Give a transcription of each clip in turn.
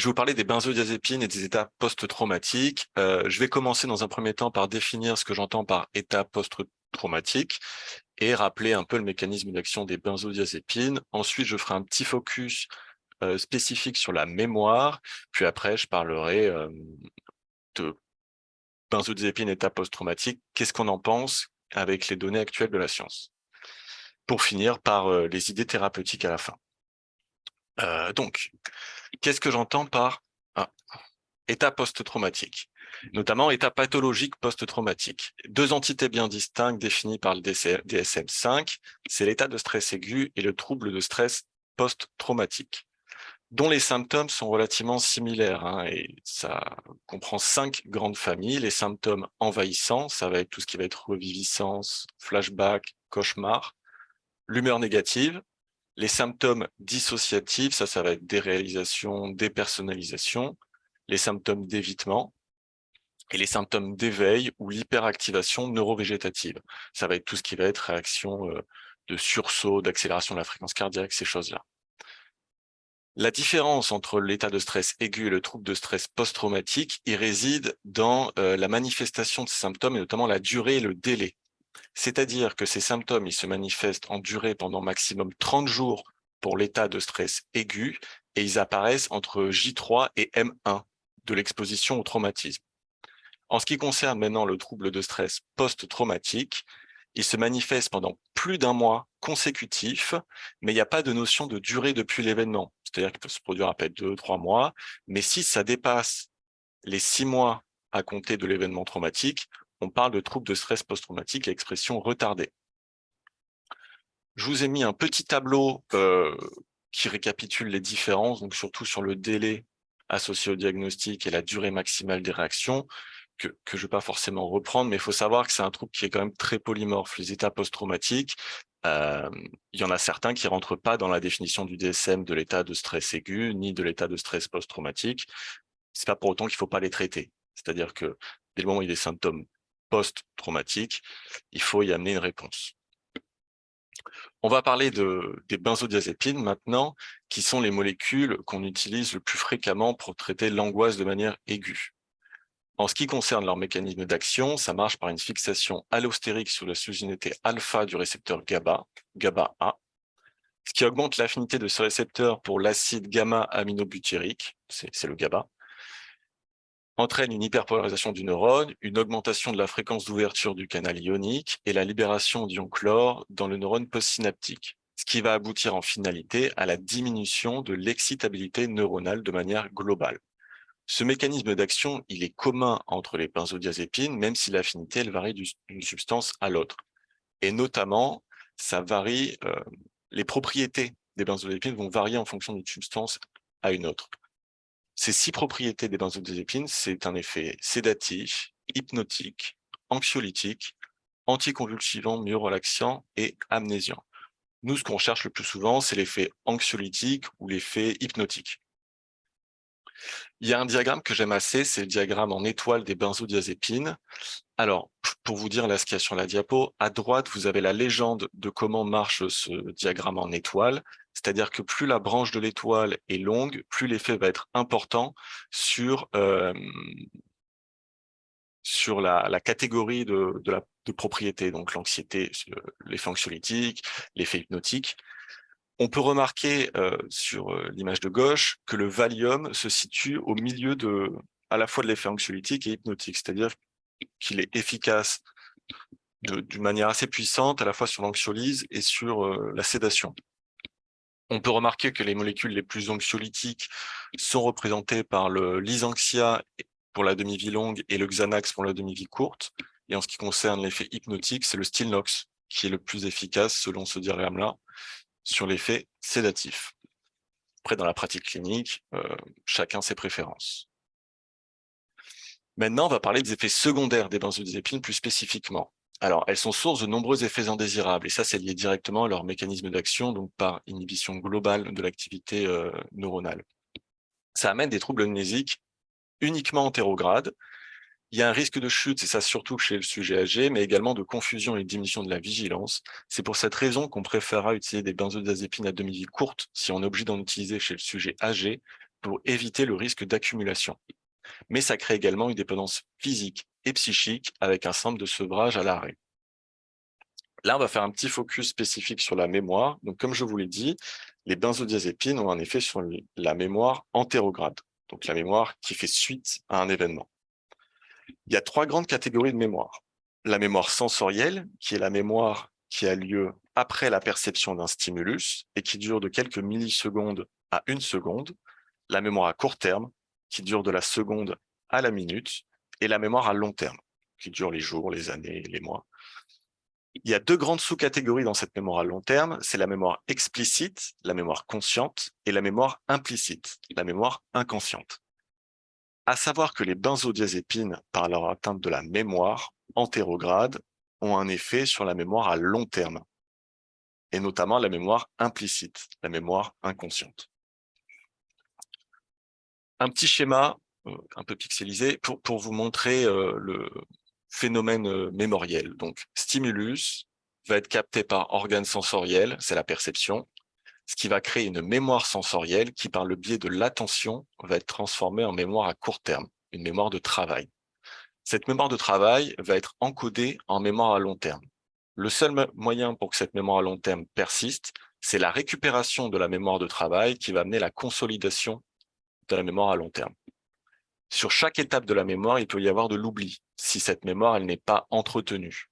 Je vais vous parler des benzodiazépines et des états post-traumatiques. Je vais commencer dans un premier temps par définir ce que j'entends par état post-traumatique et rappeler un peu le mécanisme d'action des benzodiazépines. Ensuite, je ferai un petit focus spécifique sur la mémoire, puis après, je parlerai de benzodiazépines et état post-traumatique. Qu'est-ce qu'on en pense avec les données actuelles de la science? Pour finir par les idées thérapeutiques à la fin. Donc, qu'est-ce que j'entends par état post-traumatique, notamment état pathologique post-traumatique? Deux entités bien distinctes définies par le DSM-5, c'est l'état de stress aigu et le trouble de stress post-traumatique, dont les symptômes sont relativement similaires, et ça comprend 5 grandes familles. Les symptômes envahissants, ça va être tout ce qui va être reviviscence, flashback, cauchemar. L'humeur négative, les symptômes dissociatifs, ça va être déréalisation, dépersonnalisation, les symptômes d'évitement et les symptômes d'éveil ou l'hyperactivation neurovégétative. Ça va être tout ce qui va être réaction de sursaut, d'accélération de la fréquence cardiaque, ces choses-là. La différence entre l'état de stress aigu et le trouble de stress post-traumatique, il réside dans la manifestation de ces symptômes et notamment la durée et le délai. C'est-à-dire que ces symptômes, ils se manifestent en durée pendant maximum 30 jours pour l'état de stress aigu et ils apparaissent entre J3 et M1 de l'exposition au traumatisme. En ce qui concerne maintenant le trouble de stress post-traumatique, il se manifeste pendant plus d'un mois consécutif, mais il n'y a pas de notion de durée depuis l'événement. C'est-à-dire qu'il peut se produire après 2-3 mois, mais si ça dépasse les 6 mois à compter de l'événement traumatique, on parle de trouble de stress post-traumatique à expression retardée. Je vous ai mis un petit tableau qui récapitule les différences, donc surtout sur le délai associé au diagnostic et la durée maximale des réactions, que je ne vais pas forcément reprendre, mais il faut savoir que c'est un trouble qui est quand même très polymorphe. Les états post-traumatiques, il y en a certains qui ne rentrent pas dans la définition du DSM de l'état de stress aigu, ni de l'état de stress post-traumatique. Ce n'est pas pour autant qu'il ne faut pas les traiter. C'est-à-dire que dès le moment où il y a des symptômes post-traumatiques, il faut y amener une réponse. On va parler des benzodiazépines maintenant, qui sont les molécules qu'on utilise le plus fréquemment pour traiter l'angoisse de manière aiguë. En ce qui concerne leur mécanisme d'action, ça marche par une fixation allostérique sur la sous-unité alpha du récepteur GABA, GABA-A, ce qui augmente l'affinité de ce récepteur pour l'acide gamma-aminobutyrique, c'est le GABA, entraîne une hyperpolarisation du neurone, une augmentation de la fréquence d'ouverture du canal ionique et la libération d'ion chlore dans le neurone postsynaptique, ce qui va aboutir en finalité à la diminution de l'excitabilité neuronale de manière globale. Ce mécanisme d'action, il est commun entre les benzodiazépines, même si l'affinité, elle varie d'une substance à l'autre. Et notamment, ça varie, les propriétés des benzodiazépines vont varier en fonction d'une substance à une autre. Ces 6 propriétés des benzodiazépines, c'est un effet sédatif, hypnotique, anxiolytique, anticonvulsivant, myorelaxant et amnésiant. Nous, ce qu'on cherche le plus souvent, c'est l'effet anxiolytique ou l'effet hypnotique. Il y a un diagramme que j'aime assez, c'est le diagramme en étoile des benzodiazépines. Alors, pour vous dire là ce qu'il y a sur la diapo, à droite, vous avez la légende de comment marche ce diagramme en étoile, c'est-à-dire que plus la branche de l'étoile est longue, plus l'effet va être important sur la catégorie de propriété, donc l'anxiété, l'effet anxiolytique, l'effet hypnotique. On peut remarquer sur l'image de gauche que le Valium se situe au milieu à la fois de l'effet anxiolytique et hypnotique, c'est-à-dire qu'il est efficace d'une manière assez puissante à la fois sur l'anxiolyse et sur la sédation. On peut remarquer que les molécules les plus anxiolytiques sont représentées par le Lysanxia pour la demi-vie longue et le Xanax pour la demi-vie courte. Et en ce qui concerne l'effet hypnotique, c'est le Stilnox qui est le plus efficace selon ce diagramme-là sur l'effet sédatif. Après, dans la pratique clinique, chacun ses préférences. Maintenant, on va parler des effets secondaires des benzodiazépines plus spécifiquement. Alors, elles sont source de nombreux effets indésirables, et ça, c'est lié directement à leur mécanisme d'action, donc par inhibition globale de l'activité neuronale. Ça amène des troubles amnésiques uniquement antérogrades. Il y a un risque de chute, c'est ça surtout chez le sujet âgé, mais également de confusion et de diminution de la vigilance. C'est pour cette raison qu'on préférera utiliser des benzodiazépines à demi-vie courte si on est obligé d'en utiliser chez le sujet âgé, pour éviter le risque d'accumulation. Mais ça crée également une dépendance physique et psychique avec un syndrome de sevrage à l'arrêt. Là, on va faire un petit focus spécifique sur la mémoire. Donc, comme je vous l'ai dit, les benzodiazépines ont un effet sur la mémoire antérograde, donc la mémoire qui fait suite à un événement. Il y a 3 grandes catégories de mémoire. La mémoire sensorielle, qui est la mémoire qui a lieu après la perception d'un stimulus et qui dure de quelques millisecondes à 1 seconde. La mémoire à court terme, qui dure de la seconde à la minute, et la mémoire à long terme, qui dure les jours, les années, les mois. Il y a 2 grandes sous-catégories dans cette mémoire à long terme, c'est la mémoire explicite, la mémoire consciente, et la mémoire implicite, la mémoire inconsciente. À savoir que les benzodiazépines, par leur atteinte de la mémoire antérograde, ont un effet sur la mémoire à long terme, et notamment la mémoire implicite, la mémoire inconsciente. Un petit schéma un peu pixelisé pour vous montrer le phénomène mémoriel. Donc, stimulus va être capté par organe sensoriel, c'est la perception, ce qui va créer une mémoire sensorielle qui, par le biais de l'attention, va être transformée en mémoire à court terme, une mémoire de travail. Cette mémoire de travail va être encodée en mémoire à long terme. Le seul moyen pour que cette mémoire à long terme persiste, c'est la récupération de la mémoire de travail qui va amener la consolidation de la mémoire à long terme. Sur chaque étape de la mémoire, il peut y avoir de l'oubli, si cette mémoire elle n'est pas entretenue.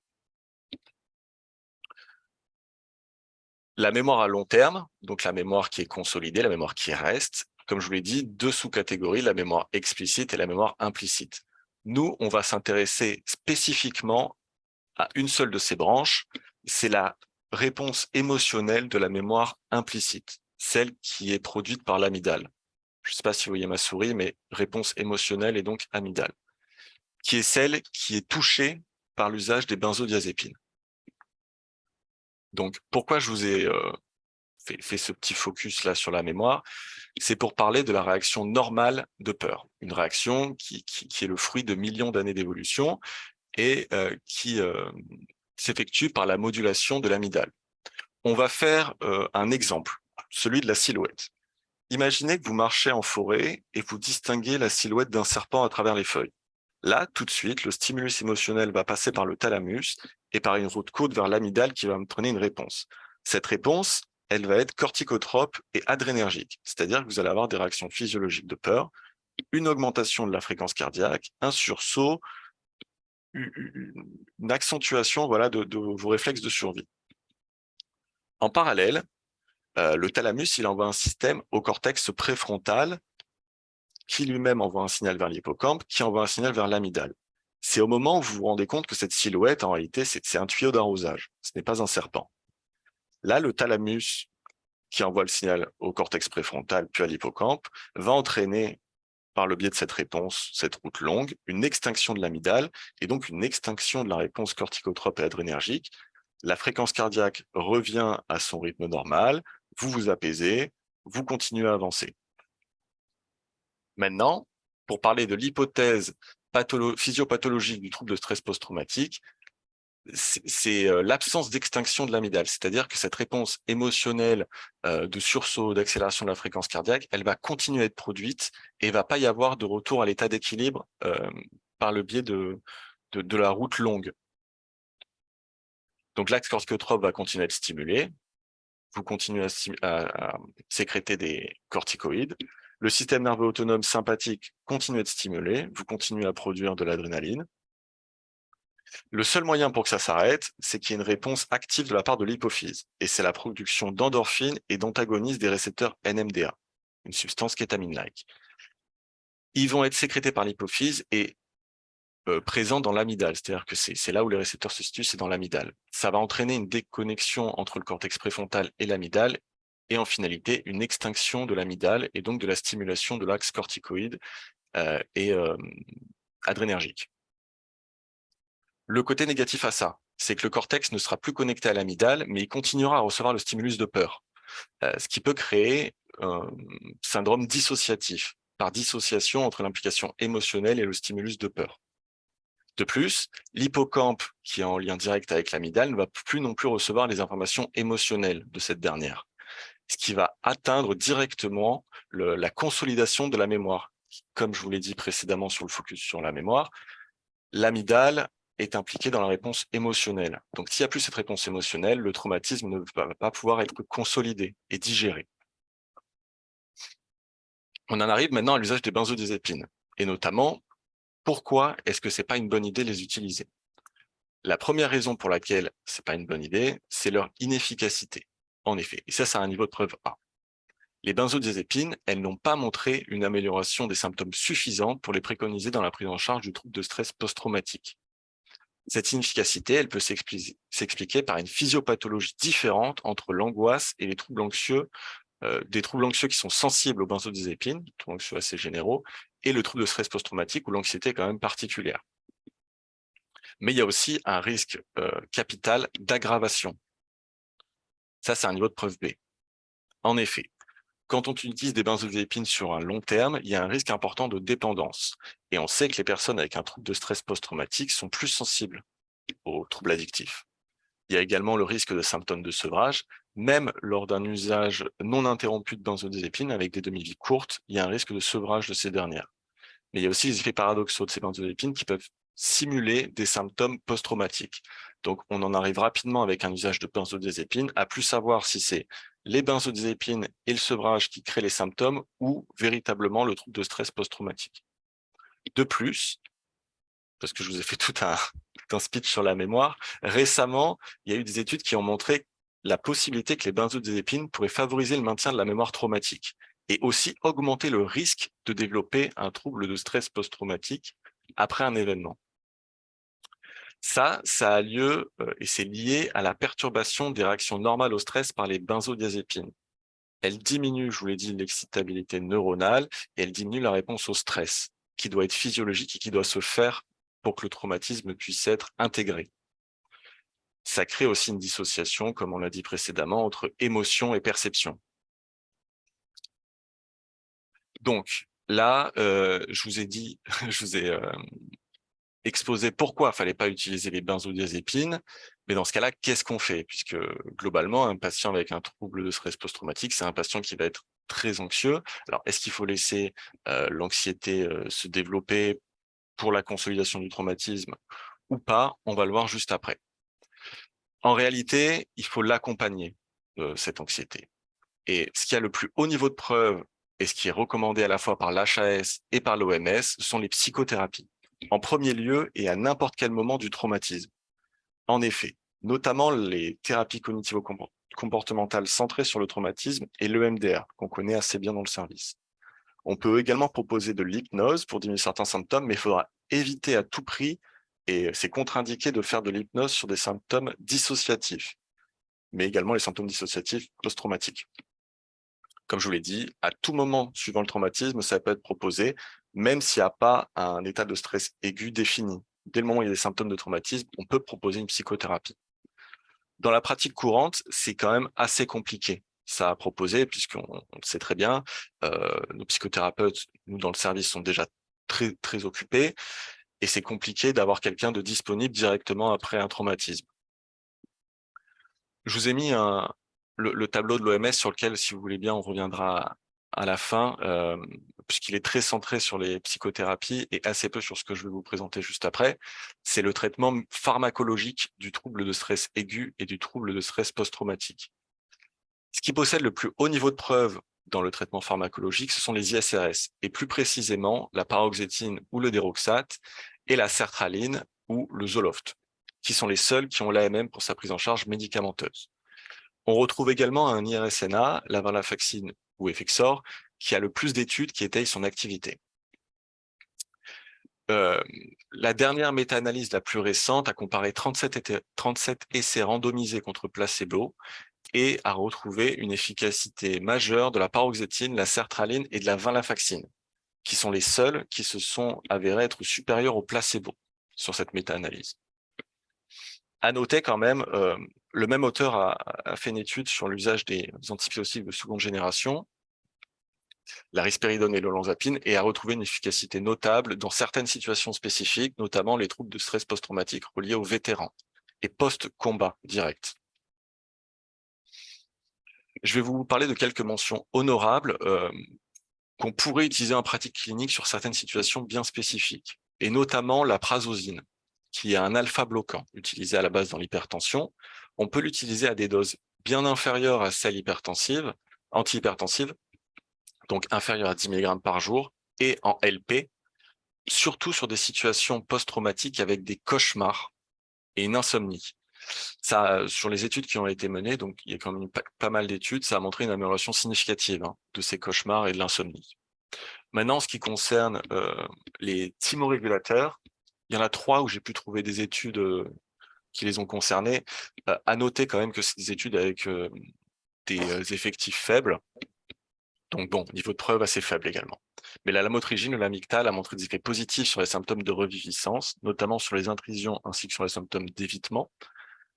La mémoire à long terme, donc la mémoire qui est consolidée, la mémoire qui reste, comme je vous l'ai dit, 2 sous-catégories, la mémoire explicite et la mémoire implicite. Nous, on va s'intéresser spécifiquement à une seule de ces branches, c'est la réponse émotionnelle de la mémoire implicite, celle qui est produite par l'amygdale. Je ne sais pas si vous voyez ma souris, mais réponse émotionnelle et donc amygdale, qui est celle qui est touchée par l'usage des benzodiazépines. Donc, pourquoi je vous ai fait ce petit focus là sur la mémoire? C'est pour parler de la réaction normale de peur, une réaction qui est le fruit de millions d'années d'évolution et qui s'effectue par la modulation de l'amygdale. On va faire un exemple, celui de la silhouette. Imaginez que vous marchez en forêt et vous distinguez la silhouette d'un serpent à travers les feuilles. Là, tout de suite, le stimulus émotionnel va passer par le thalamus et par une route courte vers l'amygdale qui va me donner une réponse. Cette réponse, elle va être corticotrope et adrénergique, c'est-à-dire que vous allez avoir des réactions physiologiques de peur, une augmentation de la fréquence cardiaque, un sursaut, une accentuation voilà, de vos réflexes de survie. En parallèle, le thalamus, il envoie un système au cortex préfrontal qui lui-même envoie un signal vers l'hippocampe, qui envoie un signal vers l'amygdale. C'est au moment où vous vous rendez compte que cette silhouette, en réalité, c'est un tuyau d'arrosage. Ce n'est pas un serpent. Là, le thalamus, qui envoie le signal au cortex préfrontal puis à l'hippocampe, va entraîner, par le biais de cette réponse, cette route longue, une extinction de l'amygdale et donc une extinction de la réponse corticotrope et adrénergique. La fréquence cardiaque revient à son rythme normal, vous vous apaisez, vous continuez à avancer. Maintenant, pour parler de l'hypothèse physiopathologique du trouble de stress post-traumatique, c'est l'absence d'extinction de l'amygdale, c'est-à-dire que cette réponse émotionnelle de sursaut, d'accélération de la fréquence cardiaque, elle va continuer à être produite et il ne va pas y avoir de retour à l'état d'équilibre par le biais de la route longue. Donc l'axe corticotrope va continuer à être stimulé, vous continuez à sécréter des corticoïdes, le système nerveux autonome sympathique continue à être stimulé, vous continuez à produire de l'adrénaline. Le seul moyen pour que ça s'arrête, c'est qu'il y ait une réponse active de la part de l'hypophyse, et c'est la production d'endorphines et d'antagonistes des récepteurs NMDA, une substance kétamine-like. Ils vont être sécrétés par l'hypophyse et présents dans l'amygdale, c'est-à-dire que c'est là où les récepteurs se situent, c'est dans l'amygdale. Ça va entraîner une déconnexion entre le cortex préfrontal et l'amygdale, et en finalité, une extinction de l'amygdale et donc de la stimulation de l'axe corticoïde et adrénergique. Le côté négatif à ça, c'est que le cortex ne sera plus connecté à l'amygdale, mais il continuera à recevoir le stimulus de peur, ce qui peut créer un syndrome dissociatif, par dissociation entre l'implication émotionnelle et le stimulus de peur. De plus, l'hippocampe, qui est en lien direct avec l'amygdale, ne va plus non plus recevoir les informations émotionnelles de cette dernière. ce qui va atteindre directement la consolidation de la mémoire. Comme je vous l'ai dit précédemment sur le focus sur la mémoire, l'amygdale est impliquée dans la réponse émotionnelle. Donc, s'il n'y a plus cette réponse émotionnelle, le traumatisme ne va pas pouvoir être consolidé et digéré. On en arrive maintenant à l'usage des benzodiazépines, et notamment, pourquoi est-ce que ce n'est pas une bonne idée de les utiliser? La première raison pour laquelle ce n'est pas une bonne idée, c'est leur inefficacité. En effet, et ça, c'est un niveau de preuve A. Les benzodiazépines, elles n'ont pas montré une amélioration des symptômes suffisante pour les préconiser dans la prise en charge du trouble de stress post-traumatique. Cette inefficacité, elle peut s'expliquer par une physiopathologie différente entre l'angoisse et les troubles anxieux, des troubles anxieux qui sont sensibles aux benzodiazépines, troubles anxieux assez généraux, et le trouble de stress post-traumatique où l'anxiété est quand même particulière. Mais il y a aussi un risque capital d'aggravation. Ça, c'est un niveau de preuve B. En effet, quand on utilise des benzodiazépines sur un long terme, il y a un risque important de dépendance. Et on sait que les personnes avec un trouble de stress post-traumatique sont plus sensibles aux troubles addictifs. Il y a également le risque de symptômes de sevrage. Même lors d'un usage non interrompu de benzodiazépines avec des demi-vies courtes, il y a un risque de sevrage de ces dernières. Mais il y a aussi les effets paradoxaux de ces benzodiazépines qui peuvent simuler des symptômes post-traumatiques. Donc, on en arrive rapidement avec un usage de benzodiazépines à plus savoir si c'est les benzodiazépines et le sevrage qui créent les symptômes ou véritablement le trouble de stress post-traumatique. De plus, parce que je vous ai fait tout un speech sur la mémoire, récemment, il y a eu des études qui ont montré la possibilité que les benzodiazépines pourraient favoriser le maintien de la mémoire traumatique et aussi augmenter le risque de développer un trouble de stress post-traumatique après un événement. Ça a lieu et c'est lié à la perturbation des réactions normales au stress par les benzodiazépines. Elle diminue, je vous l'ai dit, l'excitabilité neuronale et elle diminue la réponse au stress, qui doit être physiologique et qui doit se faire pour que le traumatisme puisse être intégré. Ça crée aussi une dissociation, comme on l'a dit précédemment, entre émotion et perception. Donc là, je vous ai dit, je vous ai exposé pourquoi il ne fallait pas utiliser les benzodiazépines, mais dans ce cas-là, qu'est-ce qu'on fait? Puisque globalement, un patient avec un trouble de stress post-traumatique, c'est un patient qui va être très anxieux. Alors, est-ce qu'il faut laisser l'anxiété se développer pour la consolidation du traumatisme ou pas? On va le voir juste après. En réalité, il faut l'accompagner, cette anxiété. Et ce qui a le plus haut niveau de preuve et ce qui est recommandé à la fois par l'HAS et par l'OMS, ce sont les psychothérapies. En premier lieu et à n'importe quel moment du traumatisme. En effet, notamment les thérapies cognitivo-comportementales centrées sur le traumatisme et l'EMDR, qu'on connaît assez bien dans le service. On peut également proposer de l'hypnose pour diminuer certains symptômes, mais il faudra éviter à tout prix, et c'est contre-indiqué de faire de l'hypnose sur des symptômes dissociatifs, mais également les symptômes dissociatifs post-traumatiques. Comme je vous l'ai dit, à tout moment suivant le traumatisme, ça peut être proposé, même s'il n'y a pas un état de stress aigu défini. Dès le moment où il y a des symptômes de traumatisme, on peut proposer une psychothérapie. Dans la pratique courante, c'est quand même assez compliqué ça à proposer, puisqu'on le sait très bien, nos psychothérapeutes, nous dans le service, sont déjà très, très occupés, et c'est compliqué d'avoir quelqu'un de disponible directement après un traumatisme. Je vous ai mis le tableau de l'OMS sur lequel, si vous voulez bien, on reviendra à la fin, puisqu'il est très centré sur les psychothérapies et assez peu sur ce que je vais vous présenter juste après. C'est le traitement pharmacologique du trouble de stress aigu et du trouble de stress post-traumatique. Ce qui possède le plus haut niveau de preuve dans le traitement pharmacologique, ce sont les ISRS, et plus précisément la paroxétine ou le déroxate, et la sertraline ou le Zoloft, qui sont les seuls qui ont l'AMM pour sa prise en charge médicamenteuse. On retrouve également un IRSNA, la venlafaxine ou Effexor, qui a le plus d'études qui étayent son activité. La dernière méta-analyse la plus récente a comparé 37 essais randomisés contre placebo et a retrouvé une efficacité majeure de la paroxétine, la sertraline et de la venlafaxine, qui sont les seuls qui se sont avérés être supérieurs au placebo sur cette méta-analyse. À noter quand même, le même auteur a fait une étude sur l'usage des antipsychotiques de seconde génération, la risperidone et l'olanzapine, et a retrouvé une efficacité notable dans certaines situations spécifiques, notamment les troubles de stress post-traumatique reliés aux vétérans et post-combat direct. Je vais vous parler de quelques mentions honorables qu'on pourrait utiliser en pratique clinique sur certaines situations bien spécifiques, et notamment la prazosine, qui est un alpha-bloquant utilisé à la base dans l'hypertension. On peut l'utiliser à des doses bien inférieures à celles antihypertensives, donc inférieures à 10 mg par jour, et en LP, surtout sur des situations post-traumatiques avec des cauchemars et une insomnie. Ça, sur les études qui ont été menées, donc il y a quand même pas mal d'études, ça a montré une amélioration significative de ces cauchemars et de l'insomnie. Maintenant, en ce qui concerne les thymorégulateurs, il y en a 3 où j'ai pu trouver des études qui les ont concernés. À noter quand même que c'est des études avec des effectifs faibles. Donc bon, niveau de preuve assez faible également. Mais la lamotrigine ou l'amygdale a montré des effets positifs sur les symptômes de reviviscence, notamment sur les intrusions ainsi que sur les symptômes d'évitement.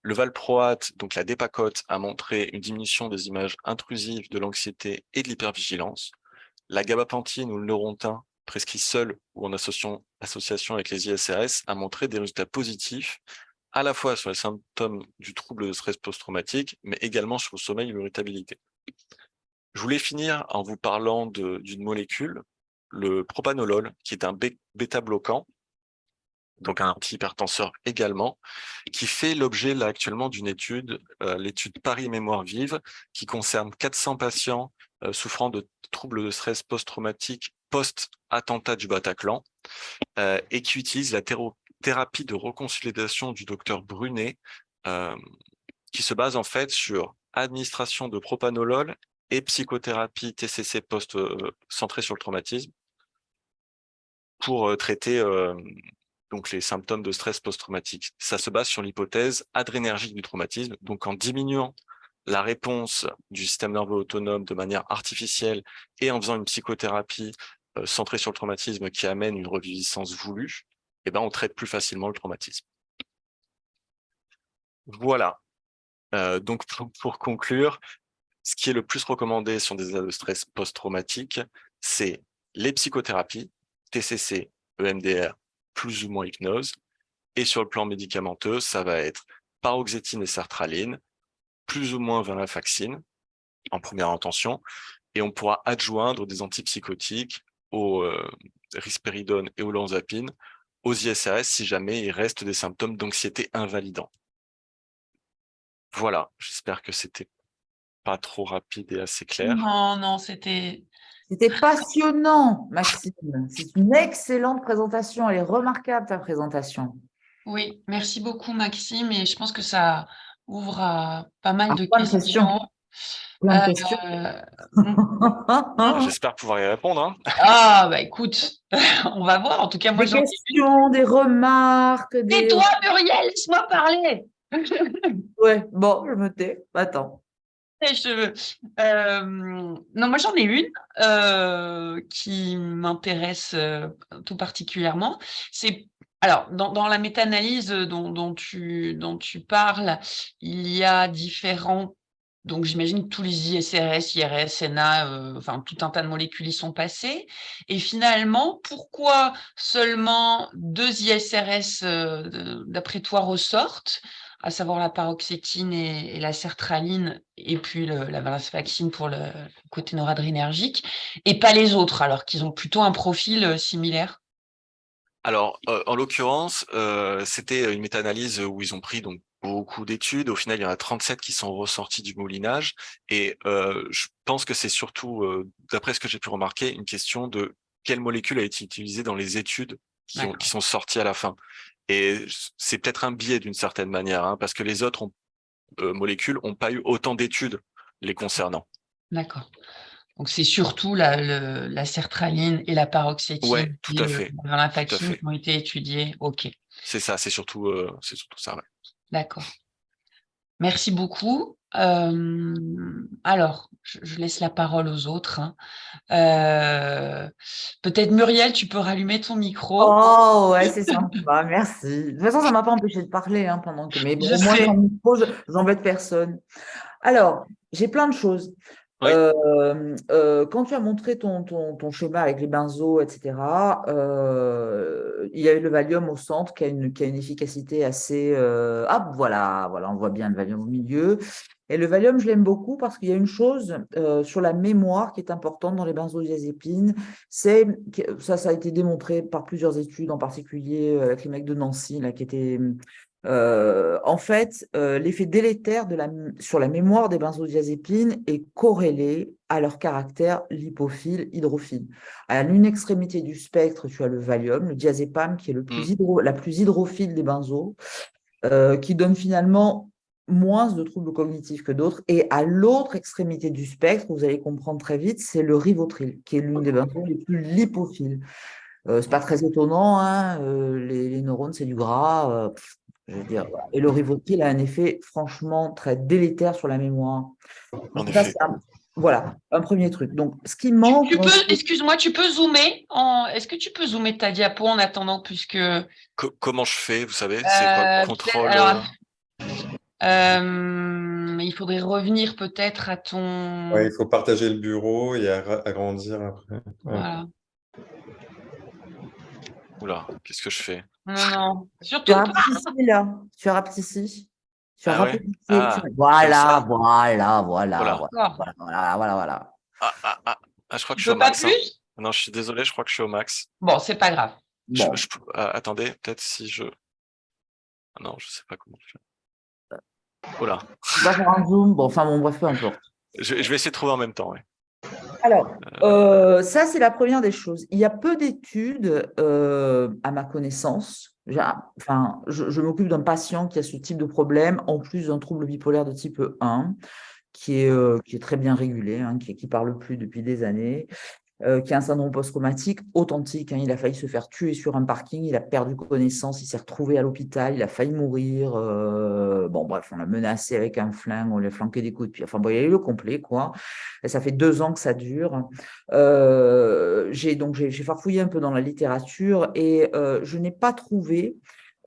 Le valproate, donc la dépacote, a montré une diminution des images intrusives de l'anxiété et de l'hypervigilance. La gabapentine ou le neurontin, prescrit seul ou en association avec les ISRS, a montré des résultats positifs à la fois sur les symptômes du trouble de stress post-traumatique, mais également sur le sommeil et l'irritabilité. Je voulais finir en vous parlant d'une molécule, le propanolol, qui est un bêta-bloquant, donc un antihypertenseur également, qui fait l'objet là actuellement d'une étude, l'étude Paris Mémoire Vive, qui concerne 400 patients souffrant de troubles de stress post-traumatique post-attentat du Bataclan, et qui utilise la thérapie de reconsolidation du docteur Brunet, qui se base en fait sur administration de propanolol et psychothérapie TCC centrée sur le traumatisme pour traiter donc les symptômes de stress post-traumatique. Ça se base sur l'hypothèse adrénergique du traumatisme, donc en diminuant la réponse du système nerveux autonome de manière artificielle et en faisant une psychothérapie centrée sur le traumatisme qui amène une reviviscence voulue, eh ben, on traite plus facilement le traumatisme. Voilà. Donc pour conclure, ce qui est le plus recommandé sur des états de stress post-traumatique, c'est les psychothérapies, TCC, EMDR, plus ou moins hypnose. Et sur le plan médicamenteux, ça va être paroxétine et sertraline, plus ou moins venlafaxine en première intention. Et on pourra adjoindre des antipsychotiques au risperidone et au olanzapine aux ISRS si jamais il reste des symptômes d'anxiété invalidants. Voilà, j'espère que c'était pas trop rapide et assez clair. Non, non, c'était... C'était passionnant, Maxime. C'est une excellente présentation. Elle est remarquable, ta présentation. Oui, merci beaucoup, Maxime. Et je pense que ça ouvre à pas mal de Plein de questions. questions. Plein de questions. J'espère pouvoir y répondre. Hein. Ah, bah écoute, on va voir. En tout cas, moi, Des j'en ai une. questions, des remarques, des... Tais-toi, Muriel, laisse-moi parler. Ouais, bon, je me tais. Attends. Non, moi j'en ai une qui m'intéresse tout particulièrement. C'est alors dans la méta-analyse dont tu parles, il y a différents. Donc j'imagine que tous les ISRS, IRS, NA, enfin tout un tas de molécules y sont passées. Et finalement, pourquoi seulement 2 ISRS d'après toi ressortent, à savoir la paroxétine et la sertraline, et puis la venlafaxine pour le côté noradrénergique, et pas les autres, alors qu'ils ont plutôt un profil similaire? Alors, en l'occurrence, c'était une méta-analyse où ils ont pris donc beaucoup d'études. Au final, il y en a 37 qui sont ressortis du moulinage. Et je pense que c'est surtout, d'après ce que j'ai pu remarquer, une question de quelle molécule a été utilisée dans les études qui sont sorties à la fin. Et c'est peut-être un biais d'une certaine manière, hein, parce que les autres molécules n'ont pas eu autant d'études les concernant. D'accord. Donc c'est surtout la sertraline et la paroxétine Ouais, tout et à fait. la Tout à venlafaxine fait. qui ont été étudiées. OK, C'est ça, c'est surtout ça. Ouais. d'accord. Merci beaucoup. Alors, je laisse la parole aux autres, hein. Peut-être Muriel, tu peux rallumer ton micro. Oh, ouais, c'est sympa, merci. De toute façon, ça ne m'a pas empêché de parler hein, pendant que. Mais bon, Je au moins, sais. sans micro, j'embête personne. Alors, j'ai plein de choses. Oui. Quand tu as montré ton schéma avec les benzos, etc., il y avait le Valium au centre qui a une efficacité assez. Ah, voilà, on voit bien le Valium au milieu. Et le Valium, je l'aime beaucoup parce qu'il y a une chose sur la mémoire qui est importante dans les benzodiazépines. Ça a été démontré par plusieurs études, en particulier avec les mecs de Nancy, là, qui étaient. En fait, l'effet délétère sur la mémoire des benzodiazépines est corrélé à leur caractère lipophile, hydrophile. À l'une extrémité du spectre, tu as le Valium, le diazépam, qui est la plus hydrophile des benzos, qui donne finalement moins de troubles cognitifs que d'autres. Et à l'autre extrémité du spectre, vous allez comprendre très vite, c'est le Rivotril, qui est l'une des benzos les plus lipophiles. C'est pas très étonnant, hein, les neurones, c'est du gras. Je veux dire, voilà. Et le Rivotril a un effet franchement très délétère sur la mémoire. En Donc ça, effet. voilà, un premier truc. Donc, ce qui manque Excuse-moi, tu peux zoomer est-ce que tu peux zoomer ta diapo en attendant, puisque Comment je fais, vous savez? C'est quoi? Contrôle. alors, il faudrait revenir peut-être à ton. Ouais, il faut partager le bureau et agrandir après. Ouais. Voilà. Oula, qu'est-ce que je fais? Non. Tu Surtout pas. rapetissis là. Tu rapetissis. Tu Ah ouais? rapetissis. Ah, comme Voilà, ça? voilà, voilà, Voilà. D'accord. voilà. Je crois que Tu je suis au peux pas max, hein. plus? Non, je suis désolé, je crois que je suis au max. Bon, c'est pas grave. Bon, Attendez, peut-être si je. Ah non, je sais pas comment faire. Oula. on va faire un zoom. Bon, enfin, bon, bref, peu importe. Je vais essayer de trouver en même temps, ouais. Alors, ça, c'est la première des choses. Il y a peu d'études, à ma connaissance. Je m'occupe d'un patient qui a ce type de problème, en plus d'un trouble bipolaire de type 1, qui est très bien régulé, hein, qui parle plus depuis des années, qui a un syndrome post-traumatique authentique, hein. Il a failli se faire tuer sur un parking, il a perdu connaissance, il s'est retrouvé à l'hôpital, il a failli mourir. Bon, bref, on l'a menacé avec un flingue, on lui a flanqué des coups de pied. Enfin, bon, il y a eu le complet, quoi. Et ça fait 2 ans que ça dure. J'ai farfouillé un peu dans la littérature et je n'ai pas trouvé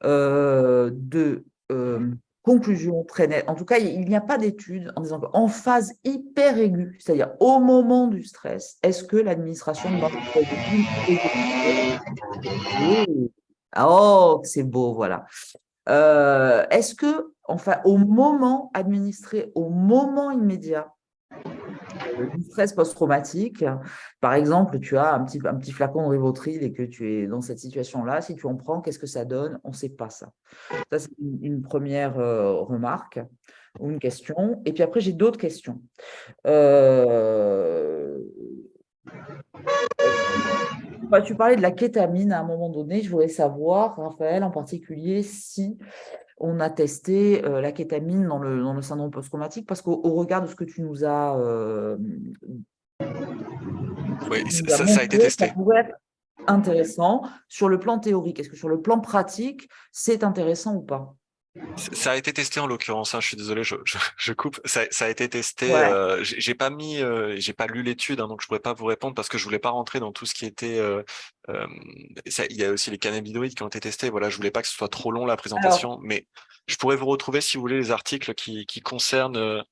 de conclusion très nette. En tout cas, il n'y a pas d'études en disant qu'en phase hyper aiguë, c'est-à-dire au moment du stress, est-ce que l'administration de benzodiazépine est... Oh, c'est beau, voilà. Est-ce que, enfin, administré au moment immédiat, du stress post-traumatique, par exemple, tu as un petit flacon de Rivotril et que tu es dans cette situation-là, si tu en prends, qu'est-ce que ça donne? On ne sait pas ça. Ça, c'est une première remarque ou une question. Et puis après, j'ai d'autres questions. Tu parlais de la kétamine à un moment donné. Je voudrais savoir, Raphaël, en particulier, si on a testé la kétamine dans le syndrome post-traumatique, parce qu'au regard de ce que tu nous as, Oui, ça a été montré, ça testé. pourrait être intéressant. Sur le plan théorique, est-ce que sur le plan pratique, c'est intéressant ou pas? Ça a été testé en l'occurrence, hein, je suis désolé, je coupe. Ça a été testé. Ouais. J'ai pas lu l'étude, hein, donc je pourrais pas vous répondre parce que je voulais pas rentrer dans tout ce qui était. Il y a aussi les cannabinoïdes qui ont été testés. Voilà, je voulais pas que ce soit trop long la présentation, mais je pourrais vous retrouver si vous voulez les articles qui concernent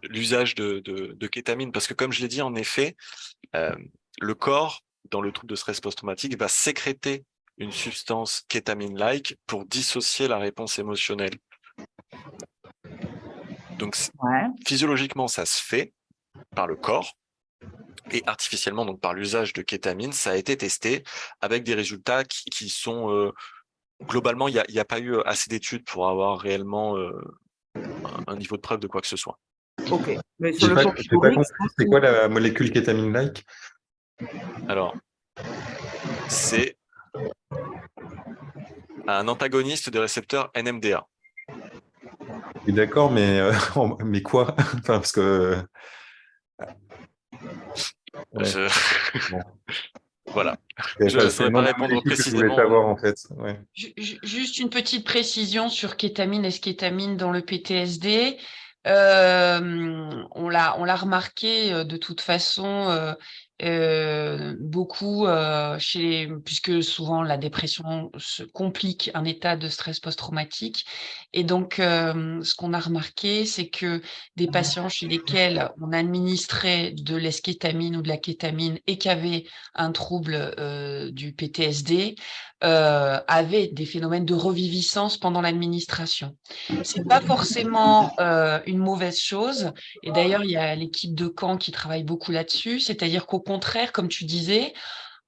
l'usage de kétamine, parce que comme je l'ai dit, en effet, le corps dans le trouble de stress post-traumatique va sécréter une substance kétamine-like pour dissocier la réponse émotionnelle. Donc, physiologiquement, ça se fait par le corps et artificiellement, donc par l'usage de kétamine, ça a été testé avec des résultats qui sont globalement, il n'y a pas eu assez d'études pour avoir réellement un niveau de preuve de quoi que ce soit. Ok. Mais sur J'ai le pas plan compris, théorique, c'est quoi la molécule kétamine-like? Alors, c'est un antagoniste des récepteurs NMDA. Oui, d'accord, mais quoi? Enfin, parce que... Ouais. Bon. Voilà. C'est Je ne le saurais nom pas de la répondre molécule que je voulais précisément. savoir, en fait. Ouais. Juste une petite précision sur kétamine et eskétamine dans le PTSD. On l'a remarqué de toute façon, beaucoup puisque souvent la dépression se complique un état de stress post-traumatique. Et donc, ce qu'on a remarqué, c'est que des patients chez lesquels on administrait de l'eskétamine ou de la kétamine et qui avaient un trouble du PTSD avaient des phénomènes de reviviscence pendant l'administration. C'est pas forcément une mauvaise chose. Et d'ailleurs, il y a l'équipe de Caen qui travaille beaucoup là-dessus. C'est-à-dire qu'au contraire, comme tu disais,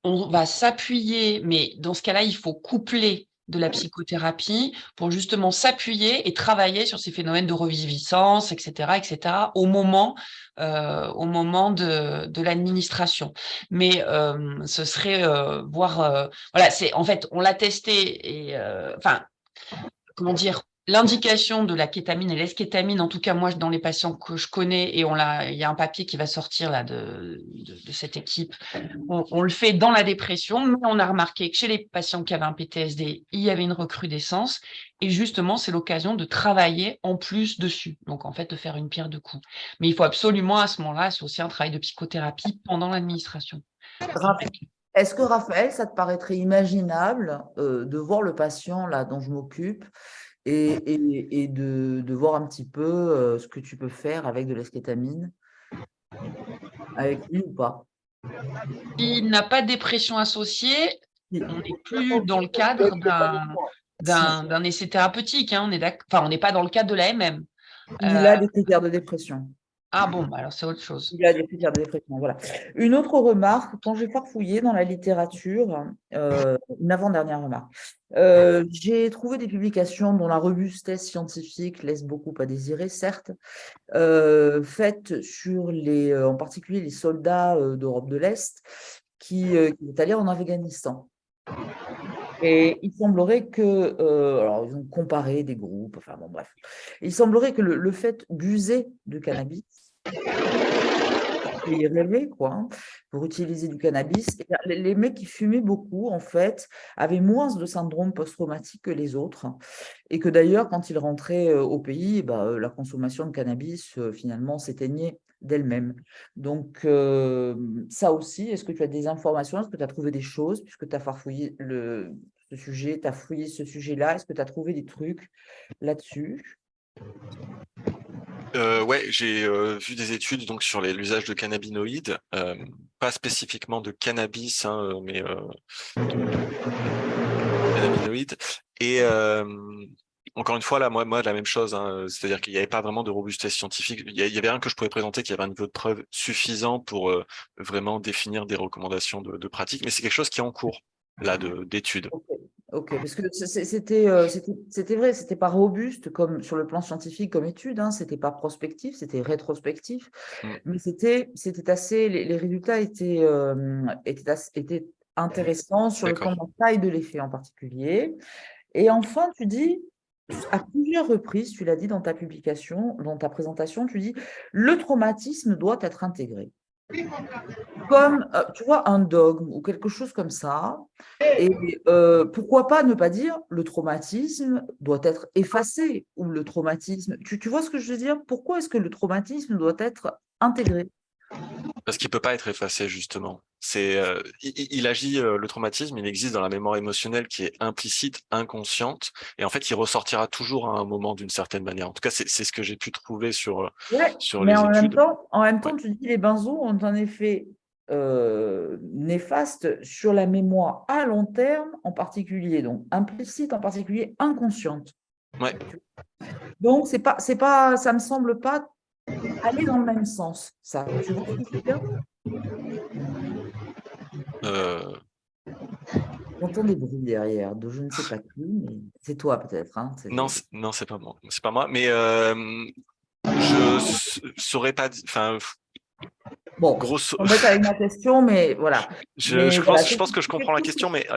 on va s'appuyer, mais dans ce cas-là, il faut coupler de la psychothérapie pour justement s'appuyer et travailler sur ces phénomènes de reviviscence, etc., au moment de l'administration. Mais ce serait voilà, c'est en fait, on l'a testé et enfin, comment dire, l'indication de la kétamine et l'eskétamine, en tout cas moi dans les patients que je connais, et il y a un papier qui va sortir là de cette équipe, on le fait dans la dépression, mais on a remarqué que chez les patients qui avaient un PTSD, il y avait une recrudescence, et justement c'est l'occasion de travailler en plus dessus, donc en fait de faire une pierre deux coups. Mais il faut absolument à ce moment-là associer un travail de psychothérapie pendant l'administration. Est-ce que Raphaël, ça te paraîtrait imaginable de voir le patient là dont je m'occupe et de voir un petit peu ce que tu peux faire avec de l'eskétamine, avec lui ou pas? S'il n'a pas de dépression associée, Si. on n'est plus dans le cadre d'un essai thérapeutique, hein, on n'est pas dans le cadre de l'AMM. Il a des critères de dépression. Ah bon, bah alors c'est autre chose. Il a des critères de dépression, voilà. Une autre remarque, quand j'ai farfouillé dans la littérature, une avant-dernière remarque, j'ai trouvé des publications dont la robustesse scientifique laisse beaucoup à désirer, certes, faites sur en particulier les soldats d'Europe de l'Est qui est allé en Afghanistan. Et il semblerait que, alors ils ont comparé des groupes, enfin bon bref, il semblerait que le fait d'user de cannabis, et rêver, quoi, hein, pour utiliser du cannabis, eh bien, les mecs qui fumaient beaucoup, en fait, avaient moins de syndrome post-traumatique que les autres. Et que d'ailleurs, quand ils rentraient au pays, eh ben, la consommation de cannabis, finalement, s'éteignait d'elle-même. Donc, ça aussi, est-ce que tu as des informations? Est-ce que tu as trouvé des choses, puisque tu as farfouillé ce sujet, tu as fouillé ce sujet-là? Est-ce que tu as trouvé des trucs là-dessus? Ouais, j'ai vu des études donc sur l'usage de cannabinoïdes, pas spécifiquement de cannabis, hein, mais cannabinoïdes. Et encore une fois, là, moi, la même chose, hein, c'est-à-dire qu'il n'y avait pas vraiment de robustesse scientifique. Il y avait rien que je pouvais présenter qui avait un niveau de preuve suffisant pour vraiment définir des recommandations de pratique, mais c'est quelque chose qui est en cours là d'études. Ok, parce que c'était vrai, c'était pas robuste comme sur le plan scientifique comme étude, hein, c'était pas prospectif, c'était rétrospectif, mais c'était assez, les résultats étaient intéressants sur le plan de D'accord. la taille de l'effet en particulier. Et enfin, tu dis, à plusieurs reprises, tu l'as dit dans ta publication, dans ta présentation, tu dis, le traumatisme doit être intégré comme, tu vois, un dogme ou quelque chose comme ça. Et pourquoi pas ne pas dire le traumatisme doit être effacé ou le traumatisme. Tu vois ce que je veux dire? Pourquoi est-ce que le traumatisme doit être intégré? Parce qu'il peut pas être effacé, justement. Il agit, le traumatisme, il existe dans la mémoire émotionnelle qui est implicite, inconsciente, et en fait, il ressortira toujours à un moment d'une certaine manière. En tout cas, c'est ce que j'ai pu trouver sur Ouais, sur mais les études. en même Ouais. temps, tu dis les benzos ont un effet néfaste sur la mémoire à long terme, en particulier, donc implicite, en particulier inconsciente. Ouais. Donc, ça me semble pas aller dans le même sens, ça. Tu vois ce que je veux dire? Euh, J'entends des bruits derrière, de je ne sais pas qui, mais c'est toi peut-être, hein, non, c'est pas moi. C'est pas moi. Mais saurais pas. Enfin, Bon, grosso. on va être avec ma question, mais voilà. Mais voilà, Je pense que je c'est comprends quelque la chose question, mais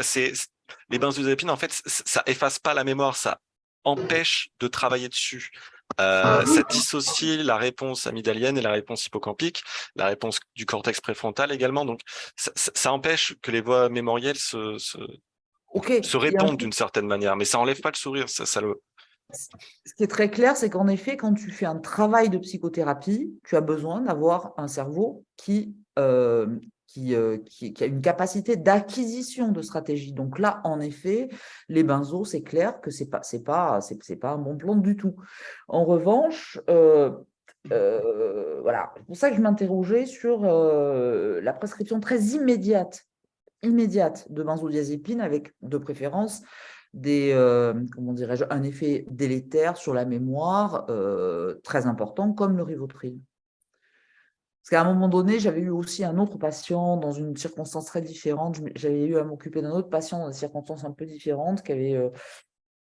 les benzodiazépines, en fait, ça efface pas la mémoire, ça empêche de travailler dessus. Ça dissocie la réponse amygdalienne et la réponse hippocampique, la réponse du cortex préfrontal également. Donc, ça empêche que les voies mémorielles OK. se Et répondent d'une certaine manière, mais ça enlève pas le sourire. ce qui est très clair, c'est qu'en effet, quand tu fais un travail de psychothérapie, tu as besoin d'avoir un cerveau qui qui a une capacité d'acquisition de stratégie. Donc là, en effet, les benzos, c'est clair que c'est pas un bon plan du tout. En revanche, voilà, c'est pour ça que je m'interrogeais sur la prescription très immédiate de benzodiazépine avec de préférence comment dirais-je, un effet délétère sur la mémoire très important comme le Rivotril. Parce qu'à un moment donné, j'avais eu aussi un autre patient dans une circonstance très différente. J'avais eu à m'occuper d'un autre patient dans des circonstances un peu différentes qui avait,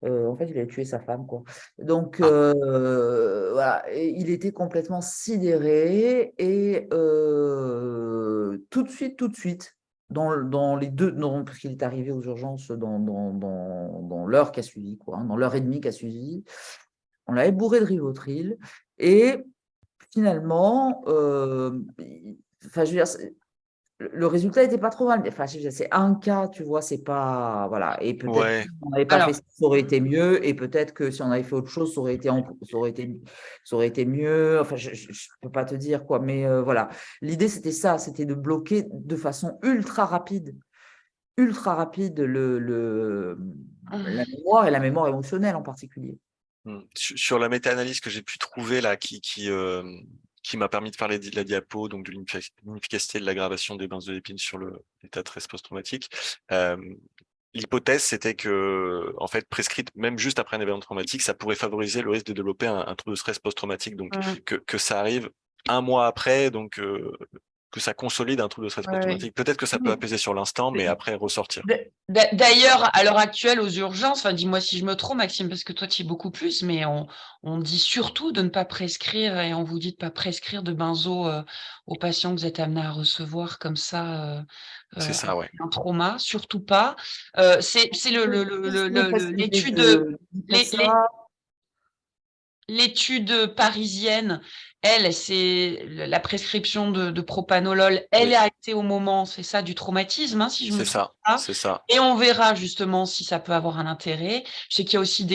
en fait, il avait tué sa femme, quoi. Donc, voilà, et il était complètement sidéré et tout de suite, dans les deux, non, parce qu'il est arrivé aux urgences dans l'heure qui a suivi, quoi, hein, dans l'heure et demie qui a suivi, on l'avait bourré de Rivotril et finalement, enfin, je veux dire, le résultat n'était pas trop mal. Enfin, je veux dire, c'est un cas, tu vois, c'est pas. Voilà. Et peut-être Ouais, si on n'avait pas fait Alors, ça, ça aurait été mieux. Et peut-être que si on avait fait autre chose, ça aurait été mieux. Enfin, je ne peux pas te dire quoi. Mais voilà. L'idée, c'était ça. C'était de bloquer de façon ultra rapide la mémoire et la mémoire émotionnelle en particulier. Sur la méta-analyse que j'ai pu trouver là, qui m'a permis de faire la diapo, donc de l'inefficacité de l'aggravation des benzodiazépines sur l'état de stress post-traumatique. L'hypothèse, c'était que, en fait, prescrite même juste après un événement traumatique, ça pourrait favoriser le risque de développer un trouble de stress post-traumatique. Donc, que ça arrive un mois après, donc que ça consolide un trouble de stress post-traumatique. Peut-être que ça peut apaiser sur l'instant, mais après ressortir. D'ailleurs, à l'heure actuelle, aux urgences, enfin, dis-moi si je me trompe, Maxime, parce que toi, tu y es beaucoup plus, mais on dit surtout de ne pas prescrire, et on vous dit de ne pas prescrire de benzo aux patients que vous êtes amenés à recevoir comme ça, C'est ça, ouais. un trauma, surtout pas. C'est l'étude l'étude parisienne, elle, c'est la prescription de propanolol, elle a été au moment, c'est ça, du traumatisme, hein, si je me trompe pas. C'est ça. Et on verra justement si ça peut avoir un intérêt. Je sais qu'il y a aussi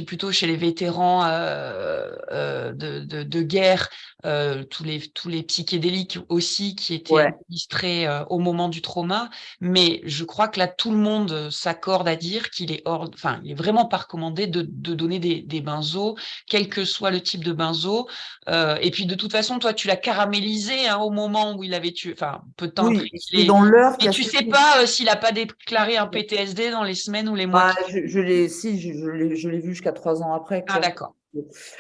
plutôt chez les vétérans de guerre, tous les psychédéliques aussi qui étaient administrés au moment du trauma. Mais je crois que là, tout le monde s'accorde à dire qu'il est il est vraiment pas recommandé de donner des benzos, quel que soit le type de benzo. Et puis de toute façon, toi, tu l'as caramélisé hein, au moment où il avait tué, enfin peu de temps après. Et dans l'heure et tu sais pas s'il a pas déclaré un PTSD dans les semaines ou les mois. Je l'ai vu jusqu'à 3 ans après. Ah d'accord.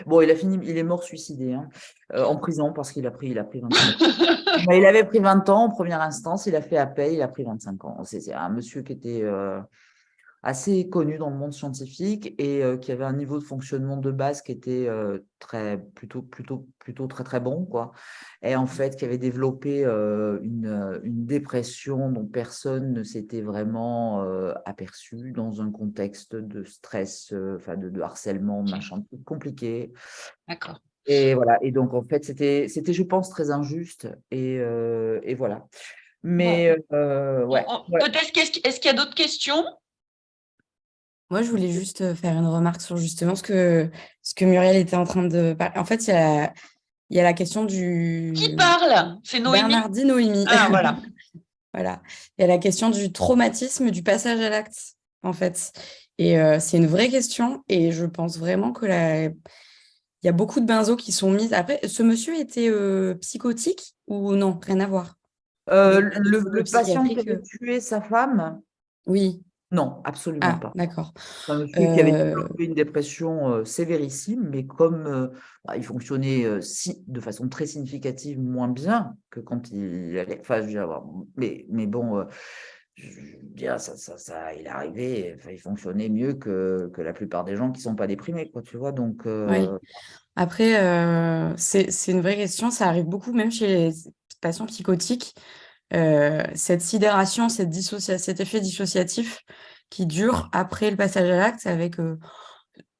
Bon, il est mort suicidé hein, en prison parce qu'il a pris 25 ans. Il avait pris 20 ans en première instance, il a fait appel, il a pris 25 ans. C'est un monsieur qui était assez connu dans le monde scientifique et qui avait un niveau de fonctionnement de base qui était plutôt très très bon quoi. Et en fait qui avait développé une dépression dont personne ne s'était vraiment aperçu dans un contexte de stress, enfin de harcèlement, machin compliqué. D'accord. Et voilà. Et donc en fait c'était je pense très injuste et voilà. Mais Peut-être est-ce qu'il y a d'autres questions? Moi, je voulais juste faire une remarque sur justement ce que Muriel était en train de parler. En fait, il y a la question du… Qui parle? C'est Noémie? Bernardine Noémie. Ah, voilà. Voilà. Il y a la question du traumatisme, du passage à l'acte, en fait. Et c'est une vraie question. Et je pense vraiment que il y a beaucoup de benzos qui sont mis… Après, ce monsieur était psychotique ou non? Rien à voir. Le patient qui avait tué sa femme? Oui. Non, absolument pas. D'accord. C'est un monsieur qui avait développé une dépression sévérissime, mais comme il fonctionnait de façon très significative moins bien que quand il allait. Enfin, je veux dire, mais bon, je veux dire, il est arrivé, enfin, il fonctionnait mieux que la plupart des gens qui ne sont pas déprimés, quoi, tu vois. Donc, oui. Après, c'est une vraie question. Ça arrive beaucoup, même chez les patients psychotiques. Cette sidération, cet effet dissociatif qui dure après le passage à l'acte avec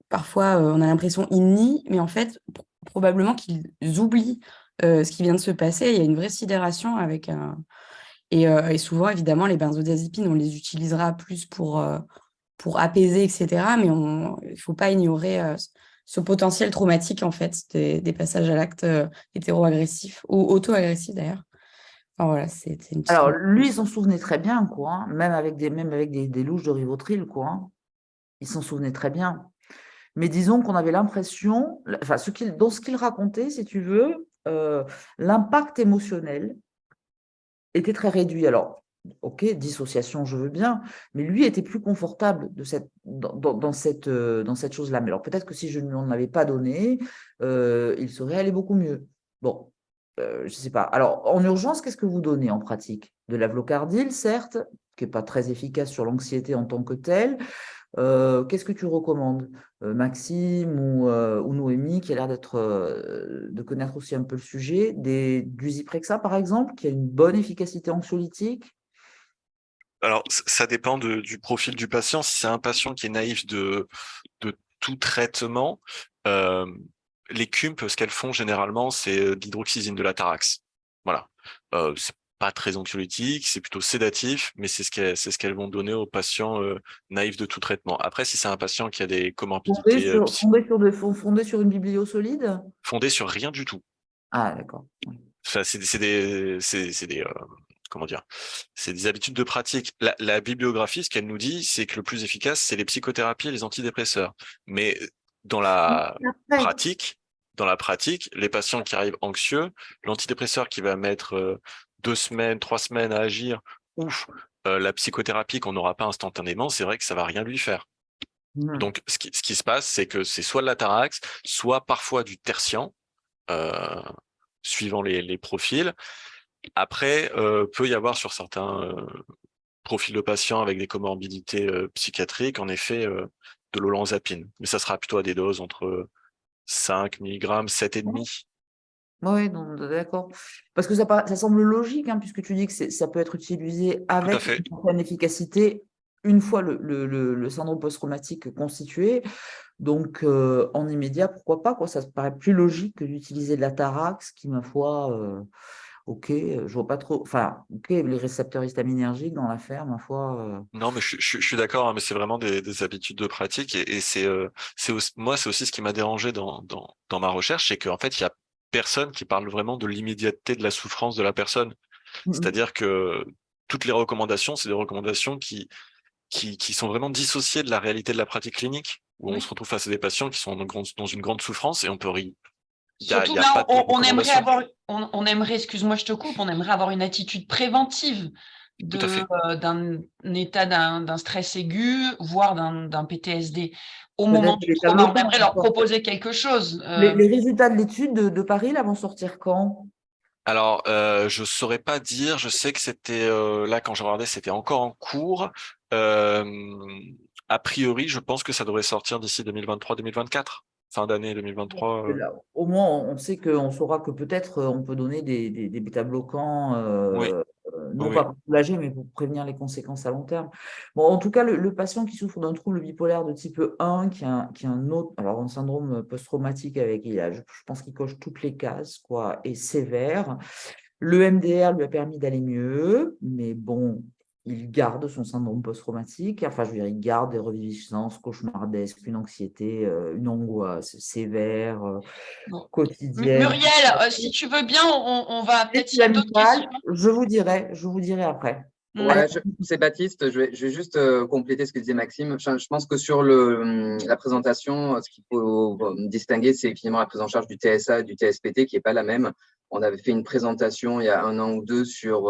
parfois on a l'impression ils nient, mais en fait probablement qu'ils oublient ce qui vient de se passer. Il y a une vraie sidération avec et souvent évidemment les benzodiazépines on les utilisera plus pour apaiser etc. Mais il faut pas ignorer ce potentiel traumatique en fait des passages à l'acte hétéro-agressifs ou auto-agressifs d'ailleurs. Enfin, voilà, c'était une petite Alors, remarque. lui, il s'en souvenait très bien, quoi, hein, même avec des louches de Rivotril, quoi, hein. Il s'en souvenait très bien. Mais disons qu'on avait l'impression, enfin, dans ce qu'il racontait, si tu veux, l'impact émotionnel était très réduit. Alors, ok, dissociation, je veux bien, mais lui était plus confortable dans cette chose-là. Mais alors, peut-être que si je ne lui en avais pas donné, il serait allé beaucoup mieux. Bon, je ne sais pas. Alors, en urgence, qu'est-ce que vous donnez en pratique? De l'avlocardil, certes, qui n'est pas très efficace sur l'anxiété en tant que telle. Qu'est-ce que tu recommandes, Maxime ou Noémie, qui a l'air de connaître aussi un peu le sujet, du Zyprexa par exemple, qui a une bonne efficacité anxiolytique? Alors, ça dépend du profil du patient. Si c'est un patient qui est naïf de tout traitement, euh, les CUMP, ce qu'elles font généralement, c'est de l'hydroxyzine, de la Tarax. Voilà. C'est pas très anxiolytique, c'est plutôt sédatif, mais c'est ce qu'elles vont donner aux patients naïfs de tout traitement. Après, si c'est un patient qui a des comorbidités Fondé sur une biblio solide? fondées sur rien du tout, Ah, d'accord. enfin, c'est des comment dire, c'est des habitudes de pratique. La bibliographie, ce qu'elle nous dit, c'est que le plus efficace, c'est les psychothérapies et les antidépresseurs. Mais dans la Après, pratique, les patients qui arrivent anxieux, l'antidépresseur qui va mettre 2 semaines, 3 semaines à agir, ou la psychothérapie qu'on n'aura pas instantanément, c'est vrai que ça va rien lui faire. Donc, ce qui se passe, c'est que c'est soit de la Tarax, soit parfois du tertian, euh, suivant les profils. Après, peut y avoir sur certains profils de patients avec des comorbidités psychiatriques, en effet, de l'olanzapine. Mais ça sera plutôt à des doses entre 5 mg, 7,5. oui, d'accord. Parce que ça semble logique, hein, puisque tu dis que ça peut être utilisé Tout à avec fait. une certaine efficacité une fois le syndrome post-traumatique constitué. Donc, en immédiat, pourquoi pas, quoi. Ça me paraît plus logique que d'utiliser de la Tarax, qui, ma foi, ok, je vois pas trop. Enfin, ok, les récepteurs histaminergiques dans l'affaire, ma foi. Non, mais je suis d'accord, hein, mais c'est vraiment des habitudes de pratique et moi, c'est aussi ce qui m'a dérangé dans ma recherche, c'est qu'en fait, il y a personne qui parle vraiment de l'immédiateté de la souffrance de la personne. Mhm. C'est-à-dire que toutes les recommandations, c'est des recommandations qui sont vraiment dissociées de la réalité de la pratique clinique, où on se Oui. retrouve face à des patients qui sont dans une grande souffrance et il Surtout y a pas là, de on aimerait recommandation. avoir, on aimerait, excuse-moi, je te coupe, on aimerait avoir une attitude préventive Tout à fait. d'un état d'un stress aigu, voire d'un PTSD. Au moment Peut-être du les trauma, tableaux on aimerait leur proposer quelque chose. Les résultats de l'étude de Paris, là, vont sortir quand? Alors, je saurais pas dire. Je sais que c'était là quand je regardais, c'était encore en cours. Euh, a priori, je pense que ça devrait sortir d'ici 2023-2024, fin d'année 2023. Là, au moins, on sait qu'on saura que peut-être on peut donner des bêta-bloquants, Oui, non oui, pas pour soulager, mais pour prévenir les conséquences à long terme. Bon, en tout cas, le patient qui souffre d'un trouble bipolaire de type 1, qui a un autre, alors un syndrome post-traumatique avec, je pense qu'il coche toutes les cases, quoi, est sévère. Le MDR lui a permis d'aller mieux, mais bon, il garde son syndrome post-traumatique. Enfin, je veux dire, il garde des reviviscences cauchemardesques, une anxiété, une angoisse sévère, Bon. quotidienne. Muriel, si tu veux bien, on va Et peut-être, puis s'il y a d'autres l'amicale, questions. je vous dirai après. Ouais. Allez, Ouais, c'est Baptiste. Je vais juste compléter ce que disait Maxime. Je pense que sur la présentation, ce qu'il faut distinguer, c'est finalement la prise en charge du TSA et du TSPT qui est pas la même. On avait fait une présentation il y a 1 an ou 2 sur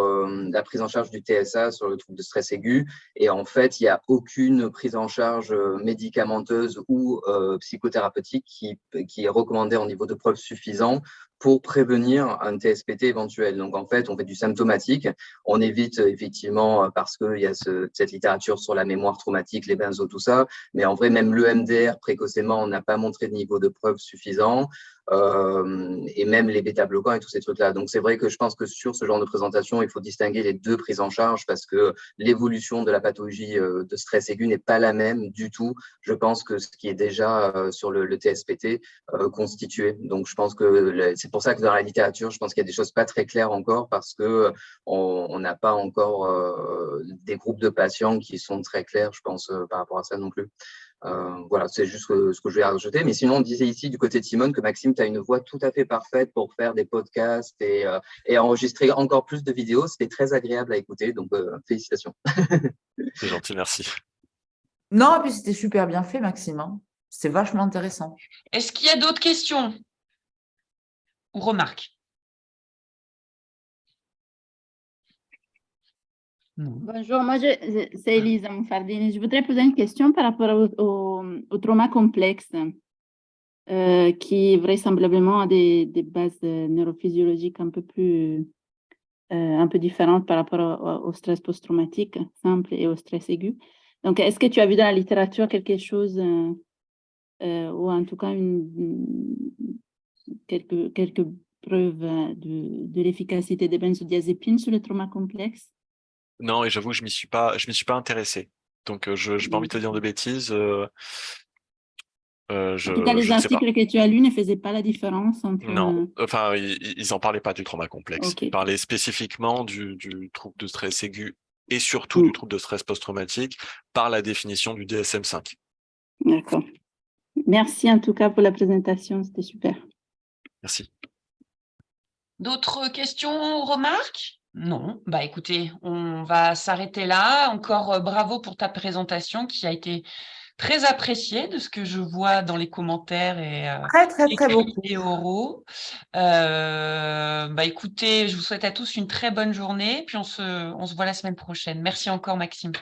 la prise en charge du TSA, sur le trouble de stress aigu. Et en fait, il n'y a aucune prise en charge médicamenteuse ou psychothérapeutique qui est recommandée au niveau de preuves suffisantes pour prévenir un TSPT éventuel. Donc, en fait, on fait du symptomatique. On évite effectivement parce qu'il y a cette littérature sur la mémoire traumatique, les benzos, tout ça. Mais en vrai, même le MDR, précocement, on n'a pas montré de niveau de preuve suffisant. Et même les bêta-bloquants et tous ces trucs-là. Donc, c'est vrai que je pense que sur ce genre de présentation, il faut distinguer les deux prises en charge parce que l'évolution de la pathologie de stress aigu n'est pas la même du tout. Je pense que ce qui est déjà sur le TSPT constitué. Donc, je pense que c'est pour ça que dans la littérature, je pense qu'il y a des choses pas très claires encore parce que on n'a pas encore des groupes de patients qui sont très clairs, je pense, par rapport à ça non plus. Voilà, c'est juste ce que je vais rajouter. Mais sinon, on disait ici du côté de Simone que Maxime, tu as une voix tout à fait parfaite pour faire des podcasts et enregistrer encore plus de vidéos. C'était très agréable à écouter, donc félicitations. C'est gentil, merci. Non, et puis c'était super bien fait, Maxime, hein. C'était vachement intéressant. Est-ce qu'il y a d'autres questions ou remarques? Non. Bonjour, moi c'est Elisa Monfardini. Je voudrais poser une question par rapport au trauma complexe qui vraisemblablement a des bases neurophysiologiques un peu différentes par rapport au stress post-traumatique simple et au stress aigu. Donc, est-ce que tu as vu dans la littérature quelque chose ou en tout cas quelques preuves de l'efficacité des benzodiazépines sur le trauma complexe? Non, et j'avoue, je m'y suis pas intéressé. Donc, je n'ai pas envie de te dire de bêtises. En tout cas, les je ne sais pas. articles que tu as lus ne faisaient pas la différence entre… Non, enfin, ils en parlaient pas du trauma complexe. Ok. Ils parlaient spécifiquement du trouble de stress aigu et surtout du trouble de stress post-traumatique par la définition du DSM-5. D'accord. Merci en tout cas pour la présentation, c'était super. Merci. D'autres questions ou remarques? Non. Bah écoutez, on va s'arrêter là. Encore bravo pour ta présentation qui a été très appréciée de ce que je vois dans les commentaires et Très écrits beaucoup. et oraux. Bah écoutez, je vous souhaite à tous une très bonne journée, puis on se voit la semaine prochaine. Merci encore, Maxime.